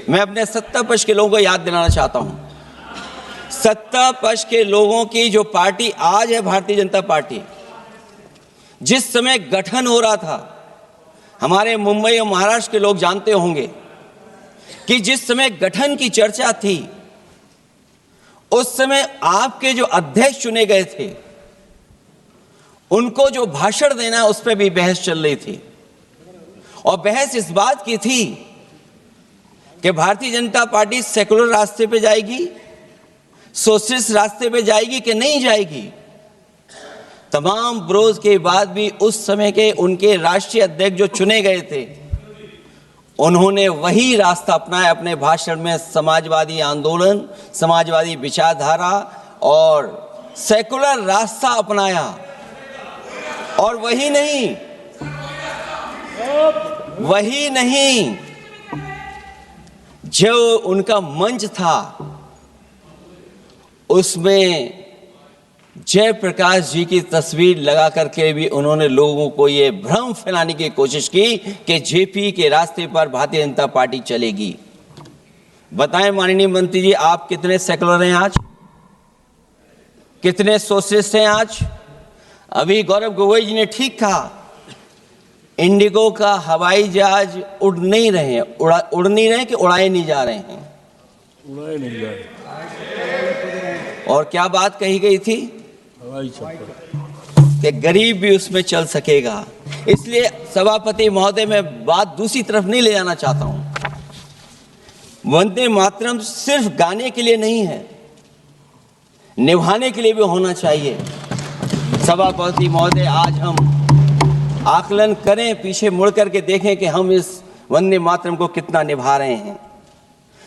मैं अपने सत्ता पक्ष के लोगों को याद दिलाना चाहता हूं, सत्ता पक्ष के लोगों की जो पार्टी आज है भारतीय जनता पार्टी, जिस समय गठन हो रहा था, हमारे मुंबई और महाराष्ट्र के लोग जानते होंगे कि जिस समय गठन की चर्चा थी, उस समय आपके जो अध्यक्ष चुने गए थे, उनको जो भाषण देना है उस पर भी बहस चल रही थी। और बहस इस बात की थी कि भारतीय जनता पार्टी सेकुलर रास्ते पे जाएगी, सोशलिस्ट रास्ते पे जाएगी कि नहीं जाएगी। तमाम विरोध के बाद भी उस समय के उनके राष्ट्रीय अध्यक्ष जो चुने गए थे, उन्होंने वही रास्ता अपनाया अपने भाषण में। समाजवादी आंदोलन, समाजवादी विचारधारा और सेकुलर रास्ता अपनाया। और वही नहीं, जो उनका मंच था, उसमें जयप्रकाश जी की तस्वीर लगा करके भी उन्होंने लोगों को ये भ्रम फैलाने की कोशिश की कि जेपी के रास्ते पर भारतीय जनता पार्टी चलेगी। बताएं माननीय मंत्री जी, आप कितने सेकुलर हैं आज, कितने सोशलिस्ट हैं आज? अभी गौरव गोगोई जी ने ठीक कहा, इंडिगो का हवाई जहाज उड़ नहीं रहे कि उड़ाए नहीं जा रहे हैं? उड़ाए नहीं जा रहे। और क्या बात कही गई थी कि गरीब भी उसमें चल सकेगा। इसलिए सभापति महोदय, मैं बात दूसरी तरफ नहीं ले जाना चाहता हूं। वंदे मातरम सिर्फ गाने के लिए नहीं है, निभाने के लिए भी होना चाहिए। सभापति महोदय, आज हम आकलन करें, पीछे मुड़ करके देखें कि हम इस वंदे मातरम को कितना निभा रहे हैं।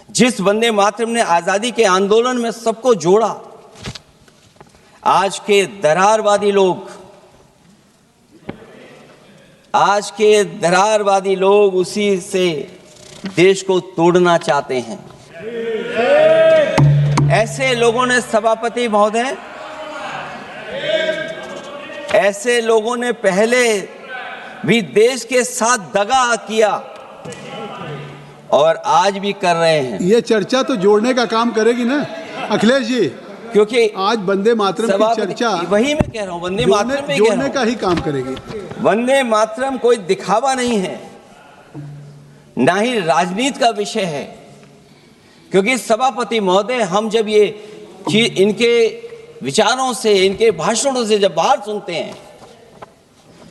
जिस वंदे मातरम ने आजादी के आंदोलन में सबको जोड़ा, आज के दरारवादी लोग उसी से देश को तोड़ना चाहते हैं। ऐसे लोगों ने, सभापति महोदय, ऐसे लोगों ने पहले भी देश के साथ दगा किया और आज भी कर रहे हैं। ये चर्चा तो जोड़ने का काम करेगी ना अखिलेश जी, क्योंकि आज वंदे मातरम की चर्चा, वही मैं कह रहा हूं, वंदे मातरम में जोड़ने का ही काम करेगी। वंदे मातरम कोई दिखावा नहीं है, ना ही राजनीति का विषय है। क्योंकि सभापति महोदय, हम जब ये चीज इनके विचारों से, इनके भाषणों से जब बाहर सुनते हैं,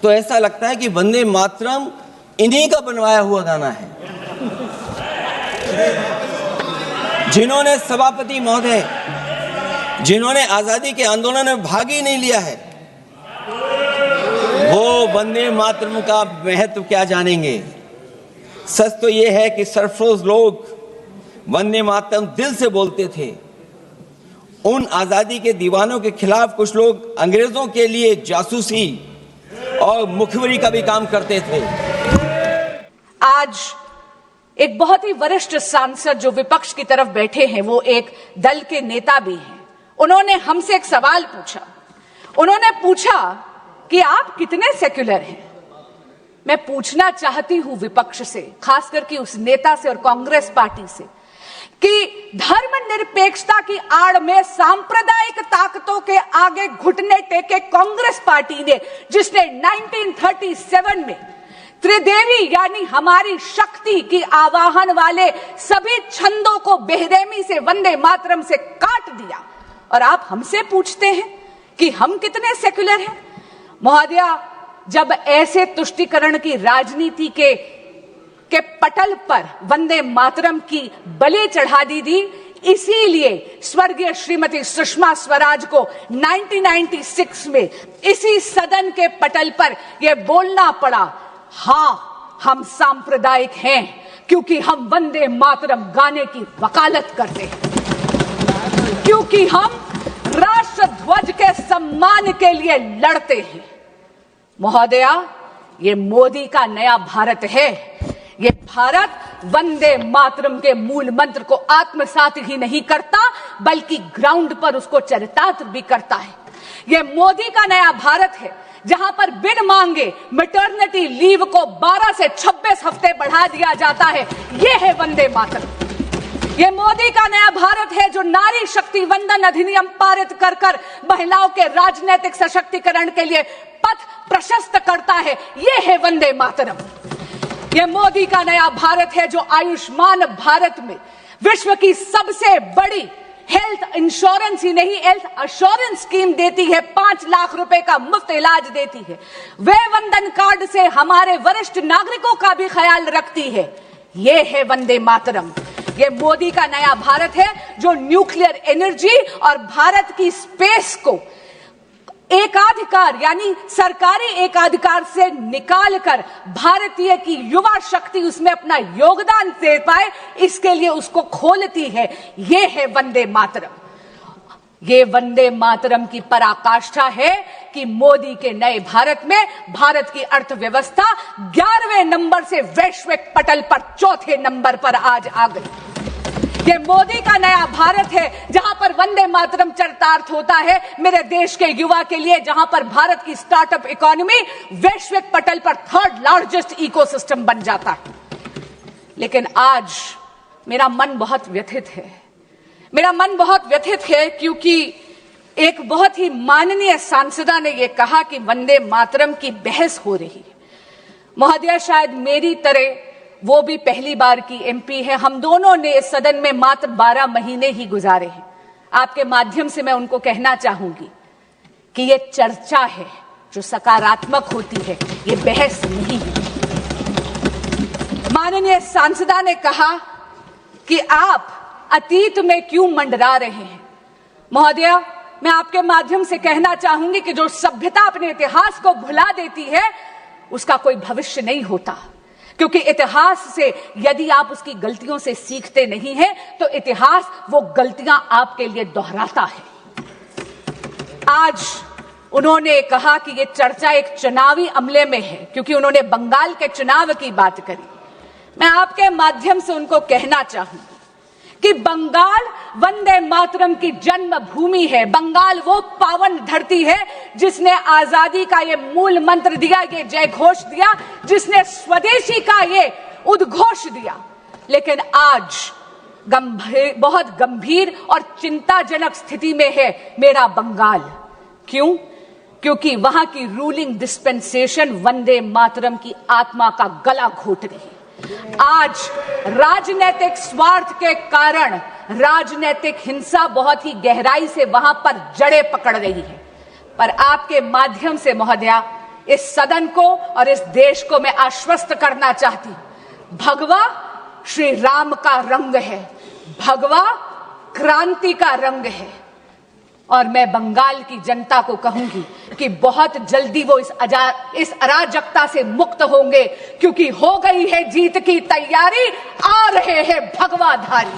तो ऐसा लगता है कि वंदे मातरम इन्हीं का बनवाया हुआ गाना है। जिन्होंने, सभापति महोदय, जिन्होंने आजादी के आंदोलन में भाग ही नहीं लिया है, वो वंदे मातरम का महत्व क्या जानेंगे। सच तो ये है कि सरफरोश लोग वंदे मातरम दिल से बोलते थे। उन आजादी के दीवानों के खिलाफ कुछ लोग अंग्रेजों के लिए जासूसी और मुखबिरी का भी काम करते थे। आज एक बहुत ही वरिष्ठ सांसद जो विपक्ष की तरफ बैठे हैं, वो एक दल के नेता भी हैं। उन्होंने हमसे एक सवाल पूछा। उन्होंने पूछा कि आप कितने सेक्युलर हैं। मैं पूछना चाहती हूं विपक्ष से, खास करके उस नेता से और कांग्रेस पार्टी से, कि धर्मनिरपेक्षता की आड़ में सांप्रदायिक ताकतों के आगे घुटने टेके कांग्रेस पार्टी ने, जिसने 1937 में त्रिदेवी यानी हमारी शक्ति की आवाहन वाले सभी छंदों को बेरहमी से वंदे मातरम से काट दिया, और आप हमसे पूछते हैं कि हम कितने सेक्युलर हैं। महोदया, जब ऐसे तुष्टीकरण की राजनीति के पटल पर वंदे मातरम की बलि चढ़ा दी थी, इसीलिए स्वर्गीय श्रीमती सुषमा स्वराज को 1996 में इसी सदन के पटल पर यह बोलना पड़ा, हाँ हम सांप्रदायिक हैं क्योंकि हम वंदे मातरम गाने की वकालत करते हैं, क्योंकि हम राष्ट्र ध्वज के सम्मान के लिए लड़ते हैं। महोदया, ये मोदी का नया भारत है। ये भारत वंदे मातरम के मूल मंत्र को आत्मसात ही नहीं करता, बल्कि ग्राउंड पर उसको चरितार्थ भी करता है। ये मोदी का नया भारत है, जहां पर बिन मांगे मैटरनिटी लीव को 12 से 26 हफ्ते बढ़ा दिया जाता है, यह है वंदे मातरम। ये मोदी का नया भारत है जो नारी शक्ति वंदन अधिनियम पारित कर कर महिलाओं के राजनीतिक सशक्तिकरण के लिए पथ प्रशस्त करता है, यह है वंदे मातरम। ये मोदी का नया भारत है जो आयुष्मान भारत में विश्व की सबसे बड़ी हेल्थ इंश्योरेंस ही नहीं, हेल्थ अश्योरेंस स्कीम देती है, 5 लाख रुपए का मुफ्त इलाज देती है। वे वंदन कार्ड से हमारे वरिष्ठ नागरिकों का भी ख्याल रखती है। ये है वंदे मातरम। ये मोदी का नया भारत है जो न्यूक्लियर एनर्जी और भारत की स्पेस को एकाधिकार यानी सरकारी एकाधिकार से निकालकर भारतीय की युवा शक्ति उसमें अपना योगदान दे पाए, इसके लिए उसको खोलती है। यह है वंदे मातरम। ये वंदे मातरम की पराकाष्ठा है कि मोदी के नए भारत में भारत की अर्थव्यवस्था 11वें नंबर से वैश्विक पटल पर 4थे नंबर पर आज आ गई। ये मोदी का नया भारत है जहां पर वंदे मातरम चरितार्थ होता है मेरे देश के युवा के लिए, जहां पर भारत की स्टार्टअप इकोनॉमी वैश्विक पटल पर 3rd लार्जेस्ट इकोसिस्टम बन जाता है। लेकिन आज मेरा मन बहुत व्यथित है। मेरा मन बहुत व्यथित है क्योंकि एक बहुत ही माननीय सांसदा ने यह कहा कि वंदे मातरम की बहस हो रही है। महोदया, शायद मेरी तरह वो भी पहली बार की एमपी है। हम दोनों ने इस सदन में मात्र 12 महीने ही गुजारे हैं। आपके माध्यम से मैं उनको कहना चाहूंगी कि ये चर्चा है जो सकारात्मक होती है, ये बहस नहीं है। माननीय सांसदा ने कहा कि आप अतीत में क्यों मंडरा रहे हैं। महोदया, मैं आपके माध्यम से कहना चाहूंगी कि जो सभ्यता अपने इतिहास को भुला देती है उसका कोई भविष्य नहीं होता, क्योंकि इतिहास से यदि आप उसकी गलतियों से सीखते नहीं हैं तो इतिहास वो गलतियां आपके लिए दोहराता है। आज उन्होंने कहा कि ये चर्चा एक चुनावी अमले में है क्योंकि उन्होंने बंगाल के चुनाव की बात करी। मैं आपके माध्यम से उनको कहना चाहूंगी कि बंगाल वंदे मातरम की जन्मभूमि है। बंगाल वो पावन धरती है जिसने आजादी का ये मूल मंत्र दिया, ये जय घोष दिया, जिसने स्वदेशी का ये उद्घोष दिया। लेकिन आज बहुत गंभीर और चिंताजनक स्थिति में है मेरा बंगाल। क्यों? क्योंकि वहां की रूलिंग डिस्पेंसेशन वंदे मातरम की आत्मा का गला घोट रही है। आज राजनीतिक स्वार्थ के कारण राजनीतिक हिंसा बहुत ही गहराई से वहां पर जड़ें पकड़ रही है। पर आपके माध्यम से महोदया, इस सदन को और इस देश को मैं आश्वस्त करना चाहती हूं, भगवा श्री राम का रंग है, भगवा क्रांति का रंग है। और मैं बंगाल की जनता को कहूंगी कि बहुत जल्दी वो इस अराजकता से मुक्त होंगे, क्योंकि हो गई है जीत की तैयारी, आ रहे हैं भगवाधारी।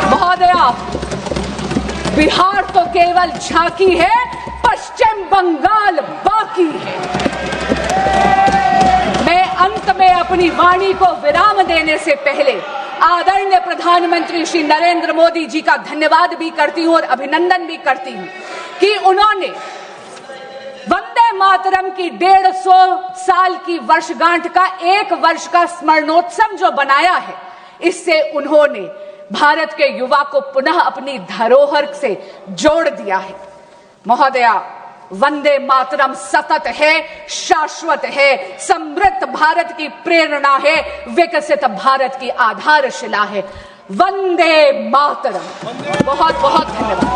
महोदया, बिहार तो केवल झांकी है, पश्चिम बंगाल बाकी है। मैं अंत में अपनी वाणी को विराम देने से पहले आदरणीय प्रधानमंत्री श्री नरेंद्र मोदी जी का धन्यवाद भी करती हूं और अभिनंदन भी करती हूं कि उन्होंने वंदे मातरम की 150 साल की वर्षगांठ का 1 वर्ष का स्मरणोत्सव जो बनाया है, इससे उन्होंने भारत के युवा को पुनः अपनी धरोहर से जोड़ दिया है। महोदया, वंदे मातरम सतत है, शाश्वत है, समृद्ध भारत की प्रेरणा है, विकसित भारत की आधारशिला है। वंदे मातरम। बहुत बहुत धन्यवाद।